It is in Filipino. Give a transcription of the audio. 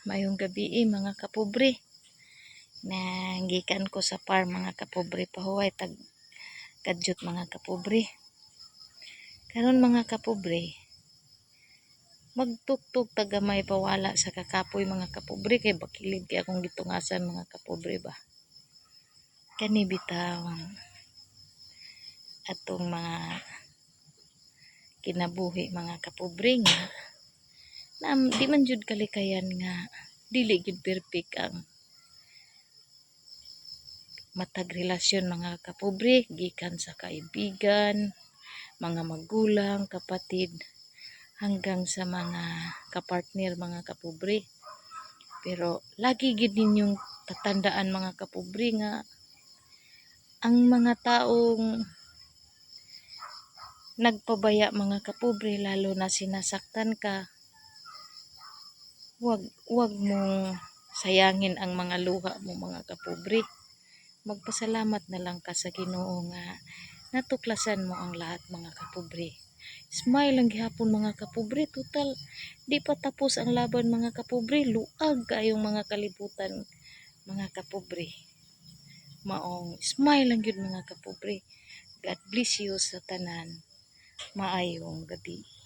Mayong gabi mga kapobre. Nanggikan ko sa farm mga kapobre. Pahuway tag kadyot mga kapobre. Karon mga kapobre, magtuktok tagamay pawala sa kakapoy mga kapobre kay bakilid kay akong gitungasan mga kapobre ba. Kani bitaw atong mga kinabuhi mga kapobre nga na di man jud kalikayan nga dili jud perfect ang matag relasyon mga kapobre gikan sa kaibigan, mga magulang, kapatid hanggang sa mga kapartner mga kapobre. Pero lagi gid ninyong tatandaan mga kapobre nga ang mga taong nagpabaya mga kapobre lalo na sinasaktan ka, wag mong sayangin ang mga luha mo mga kapobre. Magpasalamat na lang ka sa Ginoo nga natuklasan mo ang lahat mga kapobre. Smile lang gihapon mga kapobre, total di pa tapos ang laban mga kapobre, luag kayong mga kalibutan mga kapobre. Maong smile lang yun mga kapobre. God bless you sa tanan. Maayong gabi.